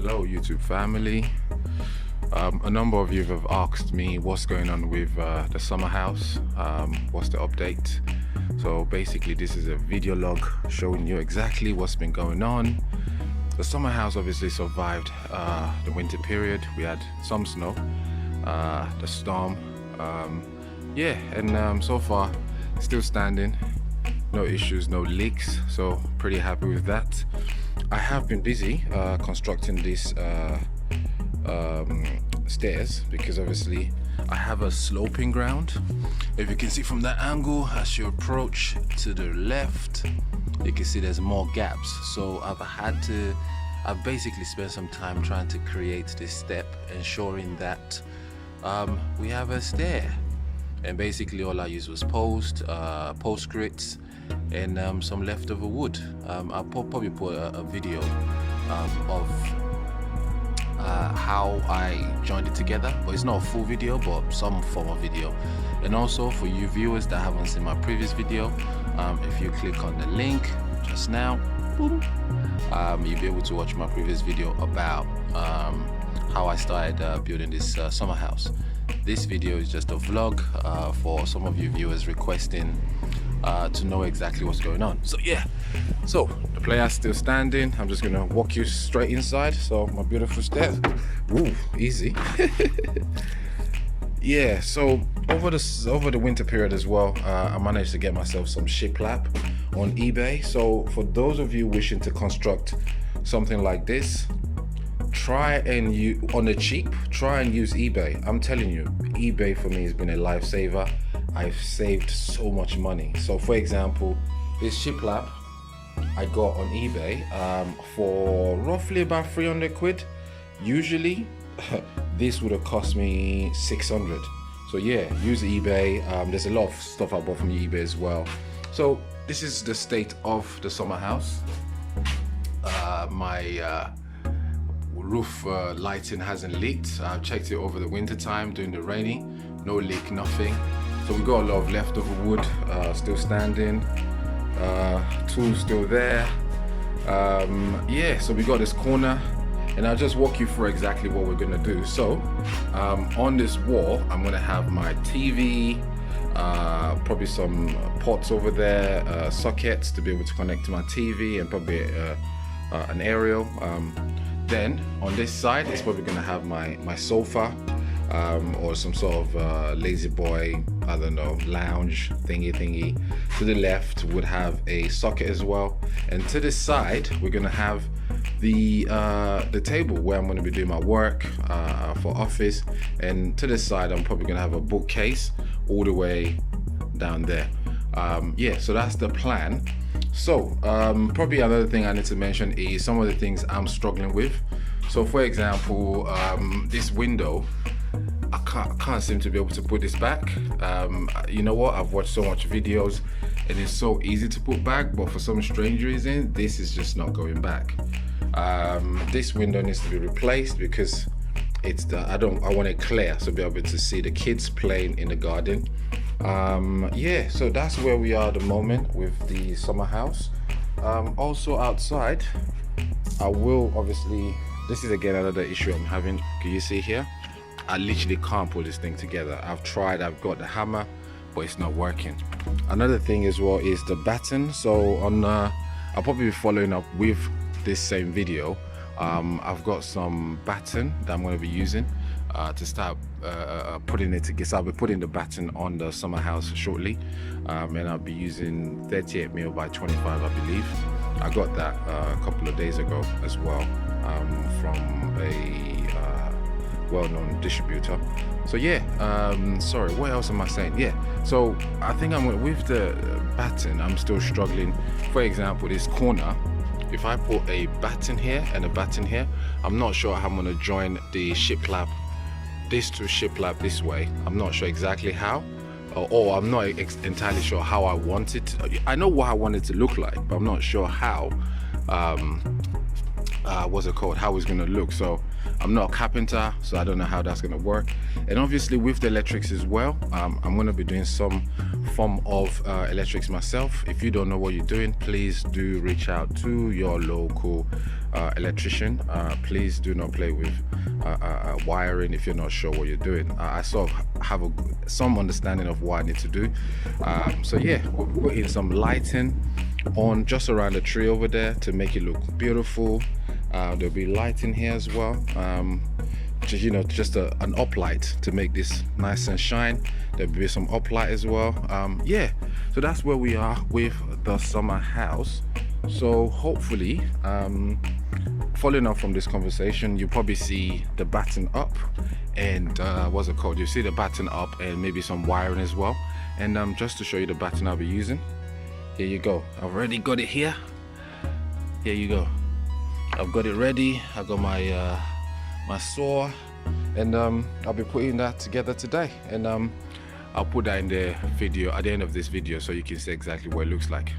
Hello YouTube family. A number of you have asked me what's going on with the summer house, what's the update. So basically this is a video log showing you exactly what's been going on. The summer house obviously survived the winter period. We had some snow, the storm, and so far still standing, no issues, no leaks, so pretty happy with that. I have been busy constructing these stairs because obviously I have a sloping ground. If you can see from that angle, as you approach to the left, you can see there's more gaps. So I've basically spent some time trying to create this step, ensuring that we have a stair. And basically all I used was post grits and some leftover wood. I'll probably put a video of how I joined it together, but it's not a full video, but some form of video. And also for you viewers that haven't seen my previous video, if you click on the link just now, boom, you'll be able to watch my previous video about how I started building this summer house. This video is just a vlog for some of you viewers requesting to know exactly what's going on. So yeah, so the player's still standing. I'm just gonna walk you straight inside. So my beautiful stairs. Ooh, easy. Yeah, so over the winter period as well, I managed to get myself some shiplap on eBay. So for those of you wishing to construct something like this, try and on the cheap, try and use eBay. I'm telling you, eBay for me has been a lifesaver. I've saved so much money. So for example, this shiplap I got on eBay for roughly about 300 quid. Usually this would have cost me 600. So yeah, use eBay. There's a lot of stuff I bought from eBay as well. So this is the state of the summer house. My roof lighting hasn't leaked. I've checked it over the winter time during the rainy, no leak, nothing. So we got a lot of leftover wood still standing, tools still there. Yeah, so we got this corner, and I'll just walk you through exactly what we're gonna do. So on this wall, I'm gonna have my TV, probably some ports over there, sockets to be able to connect to my TV, and probably an aerial. Then on this side, it's probably gonna have my sofa, or some sort of lazy boy, I don't know, lounge thingy. To the left would have a socket as well, and to this side we're gonna have the table where I'm gonna be doing my work for office, and to this side I'm probably gonna have a bookcase all the way down there. Yeah, so that's the plan. So probably another thing I need to mention is some of the things I'm struggling with. So for example, this window, I can't seem to be able to put this back. You know what, I've watched so much videos and it's so easy to put back, but for some strange reason this is just not going back. This window needs to be replaced because I want it clear so be able to see the kids playing in the garden. Yeah, so that's where we are at the moment with the summer house. Also outside, I will obviously, this is again another issue I'm having. Can you see here? I literally can't put this thing together. I've tried, I've got the hammer, but it's not working. Another thing as well is the batten. So on I'll probably be following up with this same video. I've got some batten that I'm going to be using to start putting it together. So I'll be putting the batten on the summer house shortly, and I'll be using 38mm by 25, I believe. I got that a couple of days ago as well, from a well-known distributor. So yeah, sorry, what else am I saying? Yeah, so I think with the batten, I'm still struggling. For example, this corner, if I put a batten here and a batten here, I'm not sure how I'm going to join the shiplap, this to shiplap this way. I'm not sure exactly how, or I'm not entirely sure how I want it. I know what I want it to look like, but I'm not sure how, what's it called, how it's going to look. So I'm not a carpenter, so I don't know how that's going to work. And obviously with the electrics as well, I'm going to be doing some form of electrics myself. If you don't know what you're doing, please do reach out to your local electrician. Please do not play with wiring if you're not sure what you're doing. I sort of have some understanding of what I need to do. So yeah, we'll put in some lighting on just around the tree over there to make it look beautiful. There'll be lighting here as well, just, you know, just an uplight to make this nice and shine. There'll be some uplight as well. Yeah, so that's where we are with the summer house. So hopefully, following up from this conversation, you probably see the batten up and what's it called, you see the batten up and maybe some wiring as well. And just to show you the batten I'll be using, here you go. I've already got it here. Here you go. I've got it ready. I got my my saw, and I'll be putting that together today, and I'll put that in the video at the end of this video so you can see exactly what it looks like.